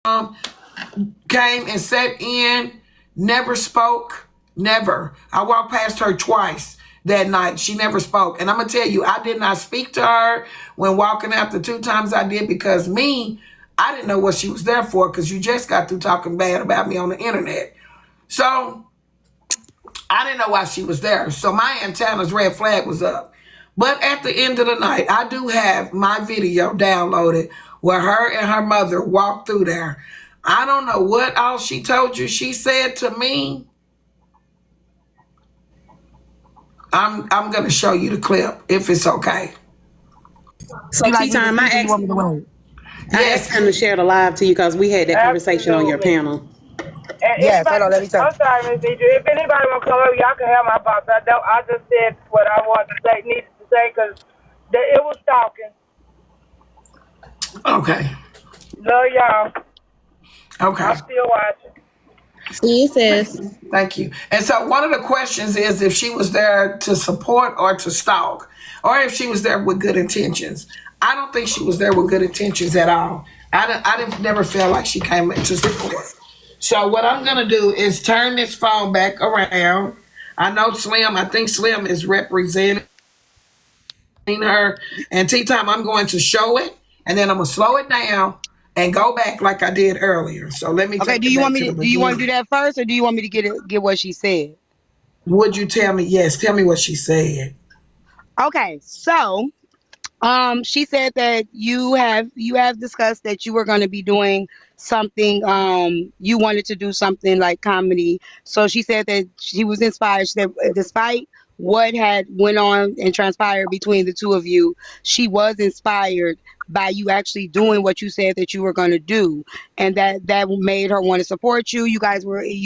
came and sat in, never spoke, never. I walked past her twice that night. She never spoke. And I'm going to tell you, I did not speak to her when walking out the 2 times I did because I didn't know what she was there for because you just got through talking bad about me on the internet. So I didn't know why she was there. So my antenna's red flag was up. But at the end of the night, I do have my video downloaded where her and her mother walked through there. I don't know what all she told you she said to me. I'm going to show you the clip if it's okay. So T-Time, I asked him to share the live to you because we had that conversation on your panel. Yes, hold on, let me tell you. I'm sorry, Ms. Netra. If anybody want to come over, y'all can have my box. I just said what I wanted to say, needed to say, because it was talking. Okay. Love y'all. Okay. I'm still watching. See you, sis. Thank you. And so one of the questions is if she was there to support or to stalk, or if she was there with good intentions. I don't think she was there with good intentions at all. I didn't never feel like she came to support. So what I'm going to do is turn this phone back around. I know Slim, I think Slim is representing her. And T-Time, I'm going to show it, and then I'm going to slow it down and go back like I did earlier. So let me. Okay. Do you want me to? Do you want to do that first, or do you want me to get what she said? Would you tell me? Yes. Tell me what she said. Okay. So, she said that you have discussed that you were going to be doing something. You wanted to do something like comedy. So she said that she was inspired. She said, despite what had went on and transpired between the two of you, she was inspired by you actually doing what you said that you were going to do, and that made her want to support you. You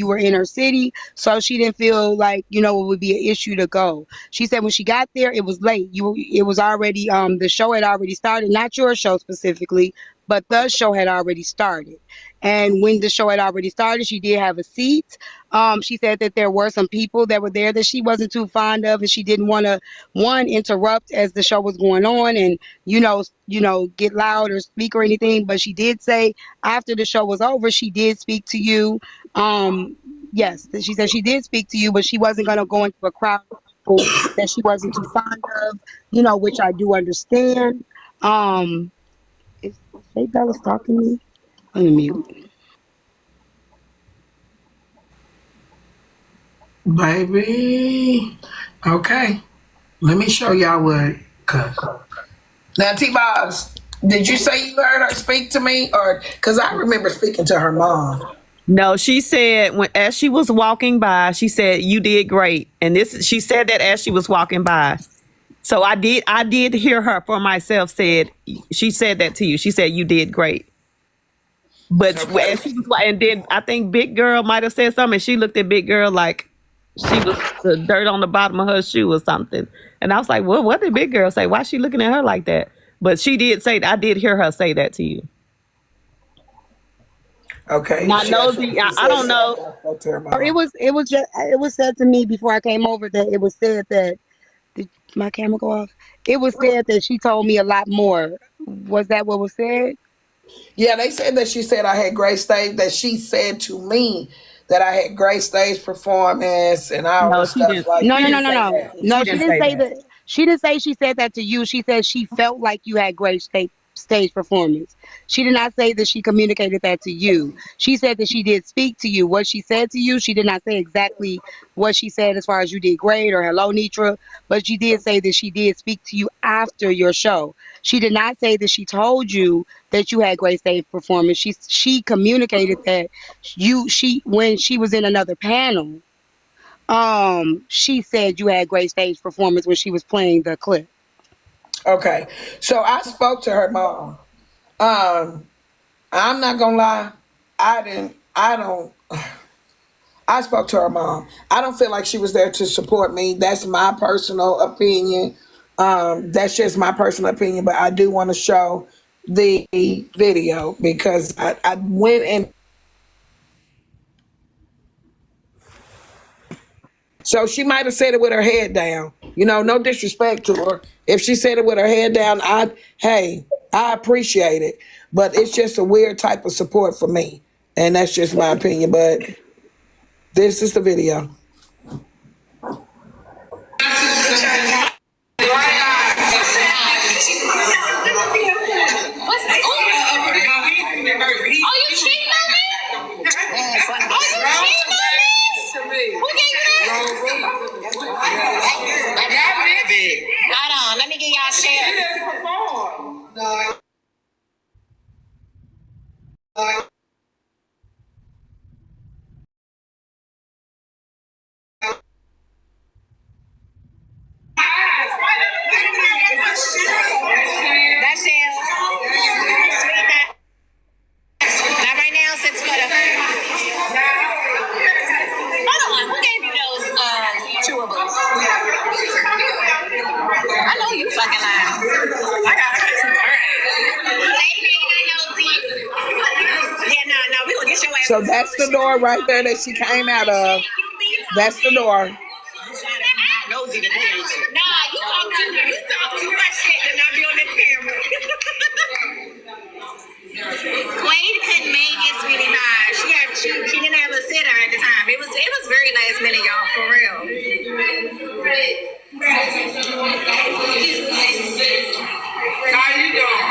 were in her city, so she didn't feel like it would be an issue to go. She said when she got there, it was late. It was already the show had already started, not your show specifically, but the show had already started. And when the show had already started, she did have a seat. She said that there were some people that were there that she wasn't too fond of, and she didn't want to interrupt as the show was going on, and get loud or speak or anything. But she did say after the show was over, she did speak to you. Yes, she said she did speak to you, but she wasn't going to go into a crowd of people that she wasn't too fond of, which I do understand. Is Faye Bella stalking me? Let me mute. Baby. Okay. Let me show y'all what. Now, T-Boz, did you say you heard her speak to me? Or because I remember speaking to her mom. No, she said as she was walking by, she said, "You did great." And she said that as she was walking by. So I did hear her for myself she said that to you. She said you did great. But Okay. and then I think Big Girl might have said something. And she looked at Big Girl like she was the dirt on the bottom of her shoe or something. And I was like, well, what did Big Girl say? Why is she looking at her like that? But she did say, I did hear her say that to you. Okay. Now, Nosy, I don't know. It was said to me before I came over that it was said that. Did my camera go off? It was said that she told me a lot more. Was that what was said? Yeah, they said that she said I had great stage, that she said to me that I had great stage performance and all No, this she stuff didn't. like No. that. No, she didn't say that. She didn't say she said that to you. She said she felt like you had great stage performance. She did not say that she communicated that to you. She said that she did speak to you. What she said to you, she did not say exactly what she said as far as you did great or hello, Netra, but she did say that she did speak to you after your show. She did not say that she told you that you had great stage performance. She communicated that when she was in another panel, she said you had great stage performance when she was playing the clip. Okay. So I spoke to her mom. I'm not gonna lie, I spoke to her mom. I don't feel like she was there to support me. That's my personal opinion. That's just my personal opinion, but I do want to show the video because I went in. So she might have said it with her head down. No disrespect to her. If she said it with her head down, hey, I appreciate it, but it's just a weird type of support for me. And that's just my opinion, but this is the video. Hold on, let me get y'all share. That's it. Not right now, since for the. Hold on, who gave you those chewables? I know you fucking lying. I got some. Yeah, no, we gonna get your ass. So that's the door right there that she came out of. That's the door. Nosy to deal with you. Nah, you talk too much shit to not be on this camera. Quade couldn't make it, sweetie pie. She didn't have a sitter at the time. It was very last minute, y'all, for real. How you doing?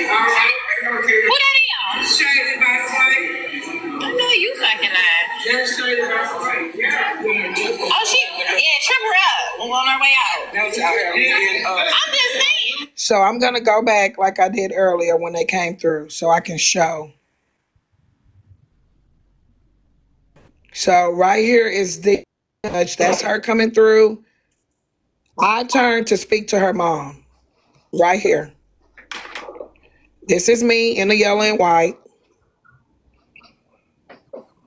All right. Who that is? ShadedbySlay. I know you fucking lying. That's ShadedbySlay. Yeah. Oh, trim her up. We're on our way out. That's out here. I'm just saying. So I'm going to go back like I did earlier when they came through so I can show. So right here is the judge. That's her coming through. I turned to speak to her mom right here. This is me in the yellow and white.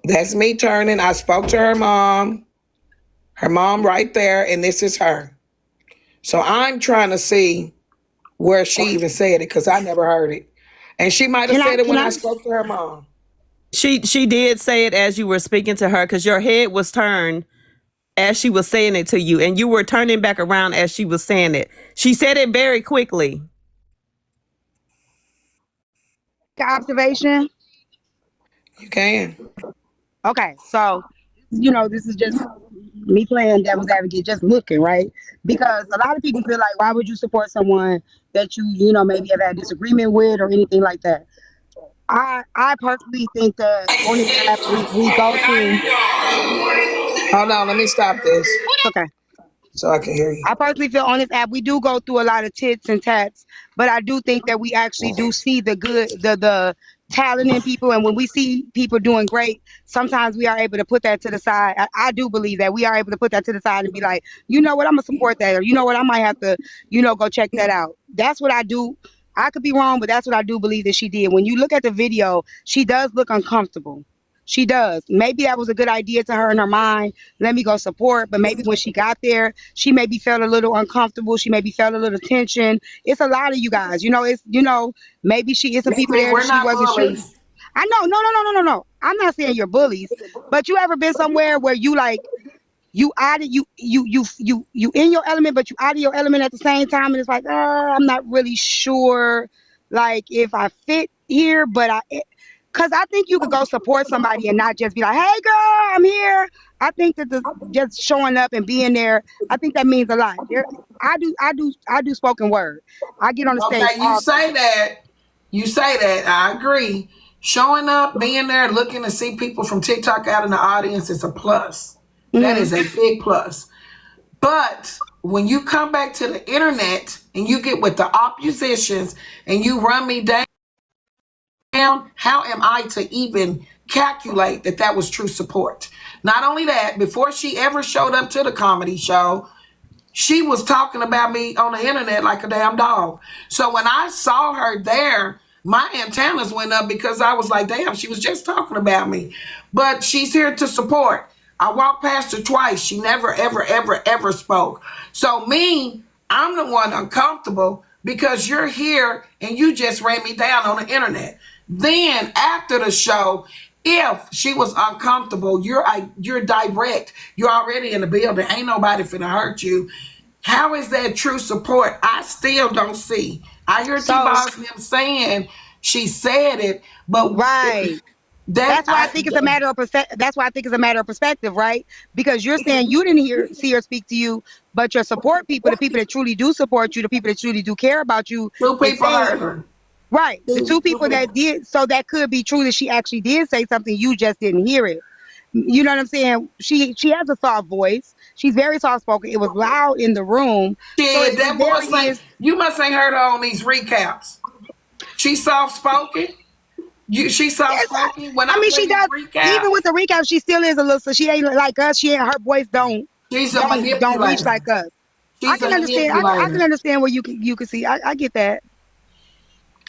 That's me turning. I spoke to her mom right there, and this is her. So I'm trying to see where she even said it because I never heard it. And she might have said it when I spoke to her mom. She did say it as you were speaking to her because your head was turned as she was saying it to you, and you were turning back around as she was saying it. She said it very quickly. Observation. You can. Okay, so this is just me playing devil's advocate, just looking, right? Because a lot of people feel like, why would you support someone that you maybe have had disagreement with or anything like that? I personally think that on this app we go through. Hold on, let me stop this. Okay. So I can hear you. I personally feel on this app we do go through a lot of tits and tats, but I do think that we actually do see the good, the talent in people, and when we see people doing great, sometimes we are able to put that to the side. I do believe that we are able to put that to the side and be like, you know what, I'm gonna support that, or you know what, I might have to, go check that out. That's what I do. I could be wrong, but that's what I do believe that she did. When you look at the video, she does look uncomfortable. She does. Maybe that was a good idea to her in her mind. Let me go support. But maybe when she got there, she maybe felt a little uncomfortable. She maybe felt a little tension. It's a lot of you guys. It's, maybe she is some people there that she wasn't sure. I know. No. I'm not saying you're bullies. But you ever been somewhere where you out of you in your element, but you out of your element at the same time, and it's like, I'm not really sure, like if I fit here, but because I think you could go support somebody and not just be like, hey girl, I'm here. I think that just showing up and being there, I think that means a lot. I do spoken word. I get on the stage. Okay, you say that. I agree. Showing up, being there, looking to see people from TikTok out in the audience is a plus. That is a big plus. But when you come back to the internet and you get with the oppositions and you run me down, how am I to even calculate that was true support? Not only that, before she ever showed up to the comedy show, she was talking about me on the internet like a damn dog. So when I saw her there, my antennas went up because I was like, damn, she was just talking about me. But she's here to support. I walked past her twice. She never, ever, ever, ever spoke. So I'm the one uncomfortable because you're here and you just ran me down on the internet. Then after the show, if she was uncomfortable, you're direct. You're already in the building. Ain't nobody finna hurt you. How is that true support? I still don't see I hear So T-Boss and them saying she said it, but right. that That's why I think it's a matter of perspective. That's why I think it's a matter of perspective, right? Because you're saying you didn't see her speak to you, but your support people, the people that truly do support you, the people that truly do care about you, two is people saying heard her. right. The Two two people people. that did, so that could be true that she actually did say something, you just didn't hear it. You know what I'm saying? She has a soft voice. She's very soft spoken. It was loud in the room, so Shit, it that very voice like is. you must ain't heard her on these recaps. She's soft spoken. She soft Yes, spoken. When I I mean play she these does. Even with recaps, the recap, she still is a little. So she ain't like us. She ain't her voice she's a don't reach manipulator. like us. I She's a can understand. I manipulator. can understand where you can see. I get that.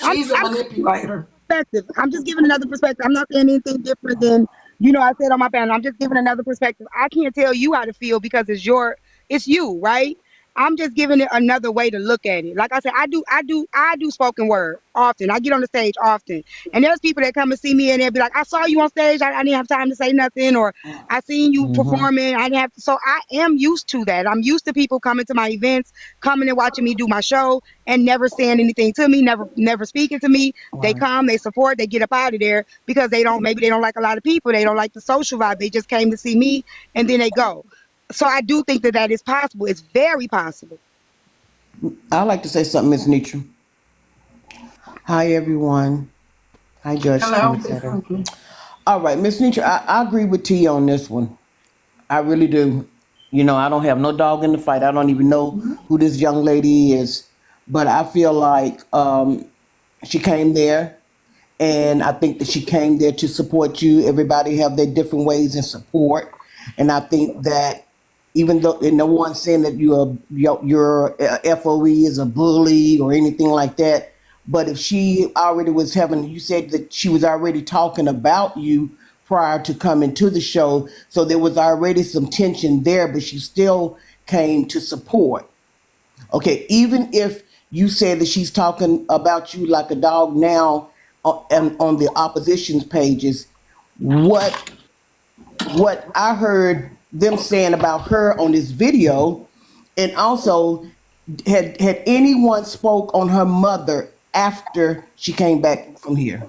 She's a I'm manipulator. perspective. I'm just giving another perspective. I'm not saying anything different than I said on my panel. I'm just giving another perspective. I can't tell you how to feel because it's you, right? I'm just giving it another way to look at it. Like I said, I do spoken word often. I get on the stage often, and there's people that come and see me and they'll be like, "I saw you on stage. I didn't have time to say nothing," or "I seen you Mm-hmm. performing. I didn't have to." So I am used to that. I'm used to people coming to my events, coming and watching me do my show, and never saying anything to me, never speaking to me. They Right. come, they support, they get up out of there because maybe they don't like a lot of people. They don't like the social vibe. They just came to see me and then they go. So I do think that is possible. It's very possible. I like to say something, Miss Netra. Hi, everyone. Hi, Judge Hello. Trendsetter. All right, Miss Netra, I agree with T on this one. I really do. I don't have no dog in the fight. I don't even know who this young lady is, but I feel like she came there, and I think that she came there to support you. Everybody have their different ways in support, and I think that even though and no one's saying that your FOE is a bully or anything like that, but if she already was having, you said that she was already talking about you prior to coming to the show, so there was already some tension there, but she still came to support. Okay, even if you said that she's talking about you like a dog now on the opposition's pages, what what I heard them saying about her on this video, and also had anyone spoke on her mother after she came back from here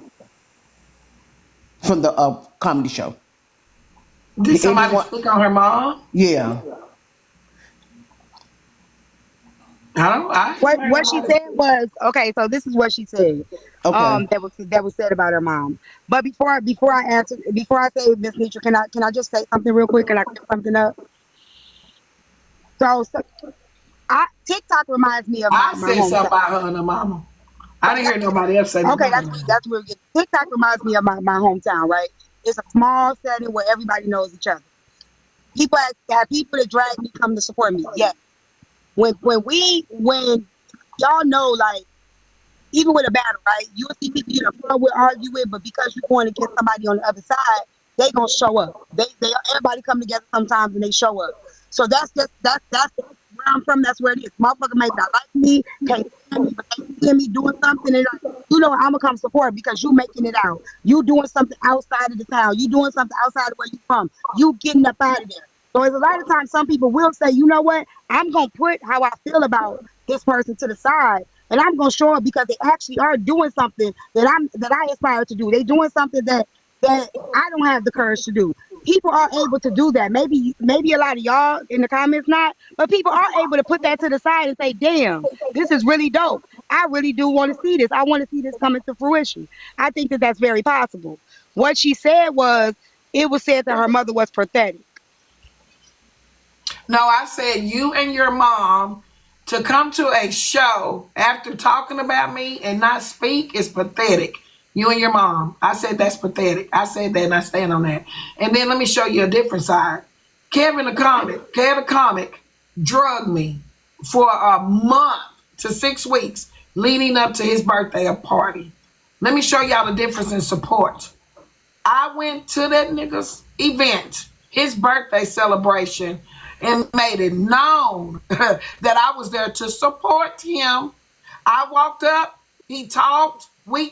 from the comedy show? Did Did somebody anyone? speak on her mom? Yeah. I haven't heard What she nobody. said was okay. So this is what she said. Okay. That was said about her mom. But before I say Miss Nietzsche, can I just say something real quick? Can I clear something up? So TikTok reminds me of I my said something hometown. about her and her mama. I didn't hear nobody else say Okay, nothing about her. that's where we get. TikTok reminds me of my hometown, right? It's a small setting where everybody knows each other. People have people that drag me come to support me. Yeah. When y'all know, like, even with a battle, right? You'll see people you don't with, argue with, but because you're going against somebody on the other side, they gonna show up. They everybody come together sometimes and they show up. So that's where I'm from. That's where it is. Motherfucker may not like me, can't stand me, but they see me doing something, and like, I'm gonna come support because you making it out. You doing something outside of the town. You doing something outside of where you from. You getting up out of there. So there's a lot of times some people will say, you know what? I'm gonna put how I feel about this person to the side, and I'm gonna show up because they actually are doing something that I aspire to do. They doing something that I don't have the courage to do. People are able to do that. Maybe a lot of y'all in the comments not, but people are able to put that to the side and say, "Damn, this is really dope. I really do want to see this. I want to see this coming to fruition." I think that that's very possible. What she said was, it was said that her mother was pathetic. No, I said you and your mom to come to a show after talking about me and not speak is pathetic. You and your mom. I said that's pathetic. I said that and I stand on that. And then let me show you a different side. Kevin the comic drugged me for a month to 6 weeks leading up to his birthday party. Let me show y'all the difference in support. I went to that nigga's event, his birthday celebration, and made it known that I was there to support him. I walked up, he talked, we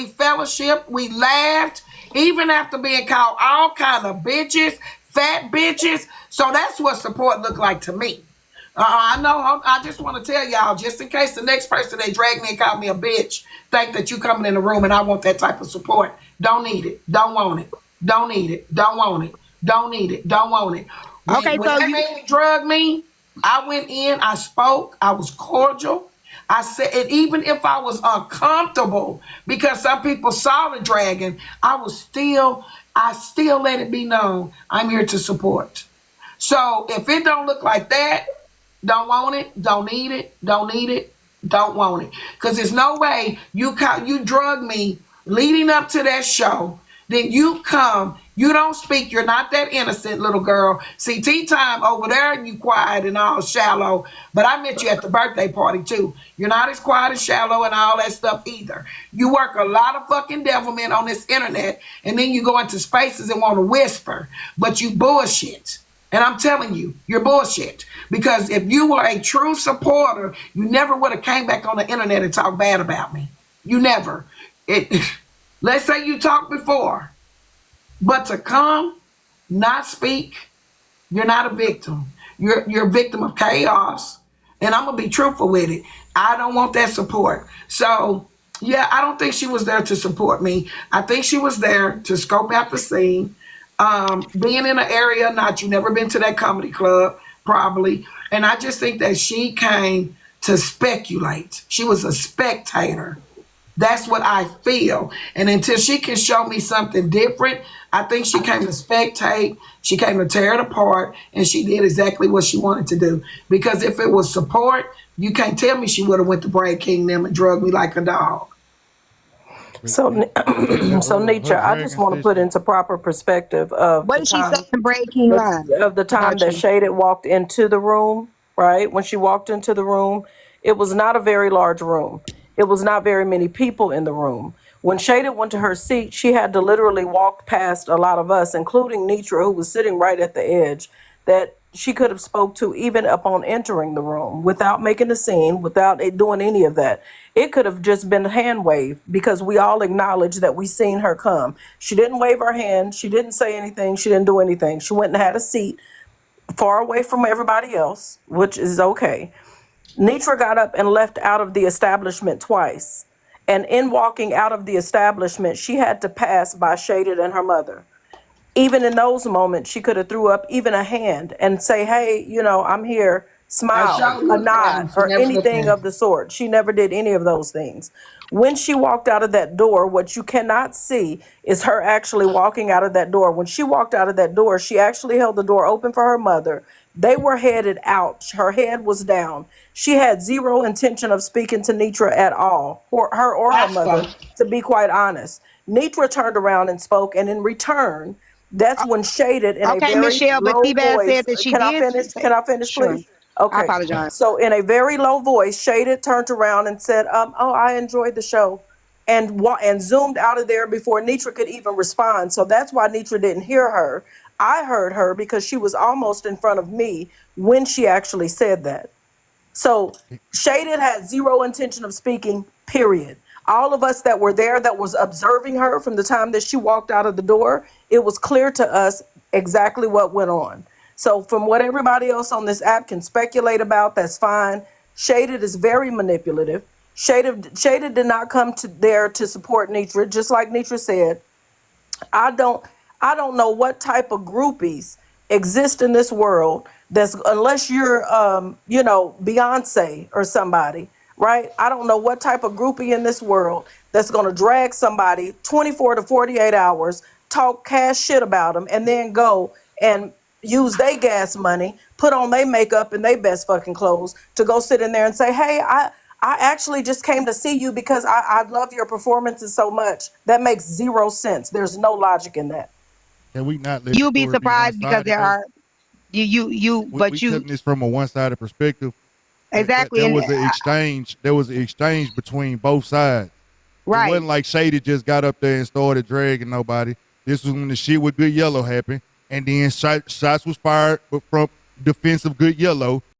fellowshiped, we laughed, even after being called all kind of bitches, fat bitches. So that's what support looked like to me. I know. I just want to tell y'all, just in case the next person they drag me and call me a bitch, think that you coming in the room and I want that type of support. Don't need it. Don't want it. Don't need it. Don't want it. Don't need it. Don't want it. Okay, When so that man drugged me, I went in, I spoke, I was cordial. I said, and even if I was uncomfortable, because some people saw the dragon, I still let it be known I'm here to support. So if it don't look like that, don't want it, don't need it, don't need it, don't want it. Because there's no way you drug me leading up to that show. Then you come, you don't speak, you're not that innocent little girl. See, tea time over there, you quiet and all shallow. But I met you at the birthday party too. You're not as quiet and shallow and all that stuff either. You work a lot of fucking devilment on this internet, and then you go into spaces and want to whisper, but you bullshit. And I'm telling you, you're bullshit. Because if you were a true supporter, you never would have came back on the internet and talked bad about me. You never. Let's say you talked before. But to come, not speak, you're not a victim. You're a victim of chaos. And I'm going to be truthful with it. I don't want that support. So, yeah, I don't think she was there to support me. I think she was there to scope out the scene. Being in an area, you never been to that comedy club, probably. And I just think that she came to speculate. She was a spectator. That's what I feel. And until she can show me something different, I think she came to spectate. She came to tear it apart, and she did exactly what she wanted to do. Because if it was support, you can't tell me she would have went to Brave King them and drugged me like a dog. So, so Netra, I just want to put into proper perspective of what the did she time, say in Breaking Line? of the time About that you? Shaded walked into the room, right? When she walked into the room, it was not a very large room. It was not very many people in the room. When Shaded went to her seat, she had to literally walk past a lot of us, including Netra, who was sitting right at the edge, that she could have spoke to even upon entering the room without making a scene, without it doing any of that. It could have just been a hand wave because we all acknowledged that we seen her come. She didn't wave her hand. She didn't say anything. She didn't do anything. She went and had a seat far away from everybody else, which is okay. Netra got up and left out of the establishment twice. And in walking out of the establishment, she had to pass by Shaded and her mother. Even in those moments, she could have threw up even a hand and say, hey, I'm here, smile, a nod, or anything of the sort. She never did any of those things. When she walked out of that door, what you cannot see is her actually walking out of that door. When she walked out of that door, she actually held the door open for her mother. They were headed out. Her head was down. She had zero intention of speaking to Netra at all, or her mother, to be quite honest. Netra turned around and spoke, and in return, that's when Shaded in a very Michelle, but low T-Baz voice. said that she Can I did. finish? Can I finish, Sure. please? Okay. I apologize. So in a very low voice, Shaded turned around and said, "Oh, I enjoyed the show," and zoomed out of there before Netra could even respond. So that's why Netra didn't hear her. I heard her because she was almost in front of me when she actually said that. So Shaded had zero intention of speaking, period. All of us that were there that was observing her from the time that she walked out of the door, it was clear to us exactly what went on. So from what everybody else on this app can speculate about, that's fine. Shaded is very manipulative. Shaded did not come to there to support Netra, just like Netra said. I don't know what type of groupies exist in this world that's, unless you're Beyonce or somebody, right? I don't know what type of groupie in this world that's going to drag somebody 24 to 48 hours, talk cash shit about them, and then go and use their gas money, put on their makeup and their best fucking clothes to go sit in there and say, hey, I actually just came to see you because I love your performances so much. That makes zero sense. There's no logic in that. Can we not let You'll be surprised because there are we taking this from a one-sided perspective. Exactly. There was an exchange. There was an exchange between both sides. Right. It wasn't like Shady just got up there and started dragging nobody. This was when the shit with Good Yellow happened, and then shots was fired from defensive Good Yellow.